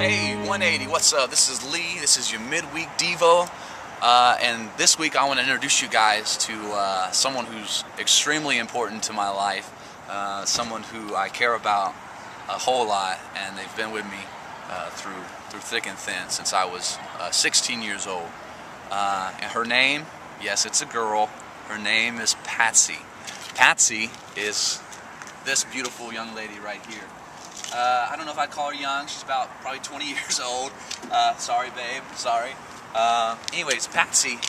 Hey, 180, what's up? This is Lee. This is your midweek Devo. And this week I want to introduce you guys to someone who's extremely important to my life, someone who I care about a whole lot, and they've been with me through thick and thin since I was 16 years old. And her name, yes, it's a girl. Her name is Patsy. Patsy is this beautiful young lady right here. I don't know if I'd call her young. She's about probably 20 years old. Sorry, babe. Sorry. Anyways, Patsy,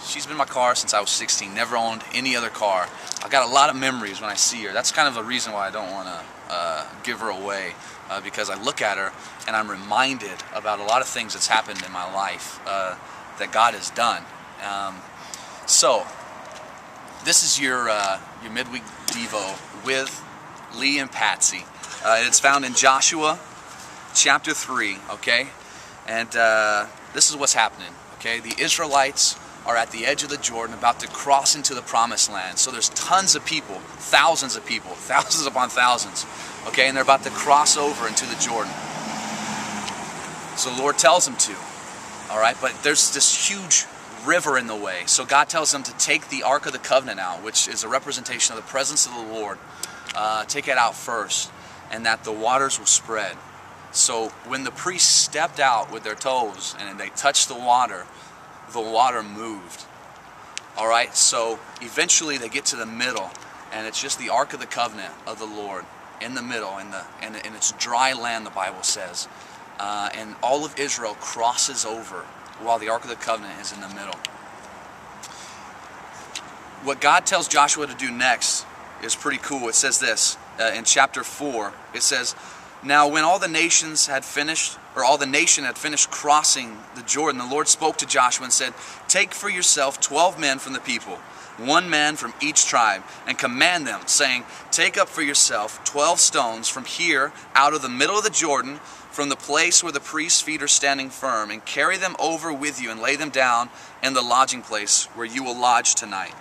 she's been in my car since I was 16. Never owned any other car. I got a lot of memories when I see her. That's kind of a reason why I don't want to give her away, because I look at her and I'm reminded about a lot of things that's happened in my life that God has done. So, this is your midweek Devo with Lee and Patsy. It's found in Joshua chapter 3, okay? And this is what's happening, okay? The Israelites are at the edge of the Jordan about to cross into the promised land. So there's tons of people, thousands upon thousands, okay? And they're about to cross over into the Jordan. So the Lord tells them to, all right? But there's this huge river in the way. So God tells them to take the Ark of the Covenant out, which is a representation of the presence of the Lord. Take it out first, and that the waters will spread. So when the priests stepped out with their toes and they touched the water moved. All right, so eventually they get to the middle, and it's just the Ark of the Covenant of the Lord in the middle, and it's dry land, the Bible says. And all of Israel crosses over while the Ark of the Covenant is in the middle. What God tells Joshua to do next is pretty cool. It says this in chapter 4. It says, "Now when all the nation had finished crossing the Jordan, the Lord spoke to Joshua and said, 'Take for yourself 12 men from the people, 1 man from each tribe, and command them, saying, Take up for yourself 12 stones from here out of the middle of the Jordan, from the place where the priest's feet are standing firm, and carry them over with you and lay them down in the lodging place where you will lodge tonight.'"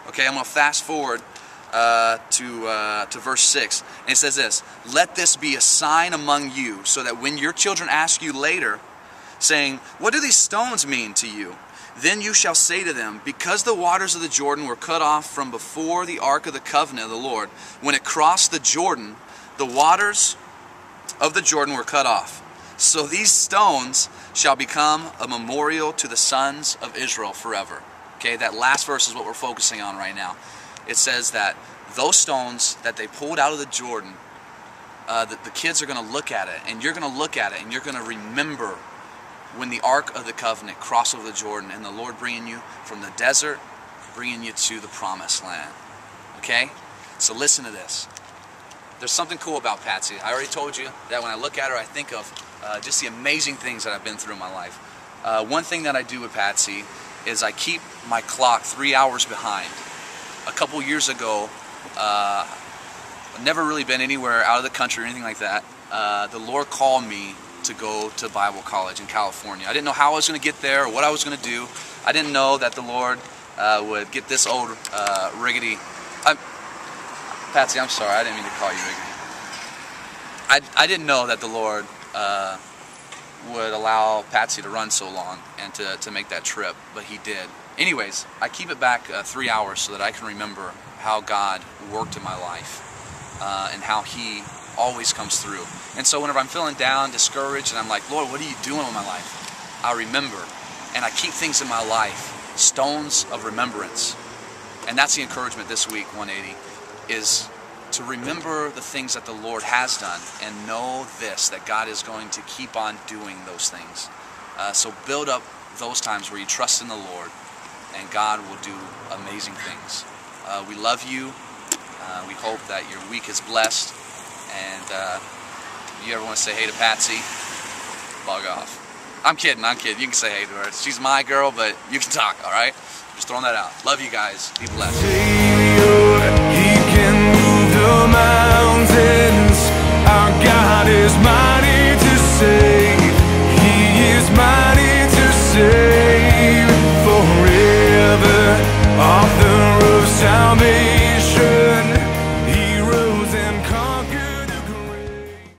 Okay, I'm going to fast forward to verse 6, and it says this: "Let this be a sign among you, so that when your children ask you later, saying, 'What do these stones mean to you?' then you shall say to them, 'Because the waters of the Jordan were cut off from before the Ark of the Covenant of the Lord, when it crossed the Jordan, the waters of the Jordan were cut off. So these stones shall become a memorial to the sons of Israel forever.'" Okay, that last verse is what we're focusing on right now. It says that those stones that they pulled out of the Jordan, the kids are going to look at it, and you're going to look at it, and you're going to remember when the Ark of the Covenant crossed over the Jordan, and the Lord bringing you from the desert, bringing you to the promised land. Okay? So listen to this. There's something cool about Patsy. I already told you that when I look at her, I think of just the amazing things that I've been through in my life. One thing that I do with Patsy is I keep my clock 3 hours behind. A couple years ago, I've never really been anywhere out of the country or anything like that. The Lord called me to go to Bible college in California. I didn't know how I was going to get there or what I was going to do. I didn't know that the Lord would get this old rickety... Patsy, I'm sorry, I didn't mean to call you rickety. I didn't know that the Lord would allow Patsy to run so long and to make that trip, but He did. Anyways, I keep it back 3 hours so that I can remember how God worked in my life and how He always comes through. And so whenever I'm feeling down, discouraged, and I'm like, "Lord, what are you doing with my life?" I remember, and I keep things in my life, stones of remembrance. And that's the encouragement this week, 180, is to remember the things that the Lord has done and know this, that God is going to keep on doing those things. So build up those times where you trust in the Lord, and God will do amazing things. We love you. We hope that your week is blessed. And if you ever want to say hey to Patsy, bug off. I'm kidding. You can say hey to her. She's my girl, but you can talk, all right? Just throwing that out. Love you guys. Be blessed.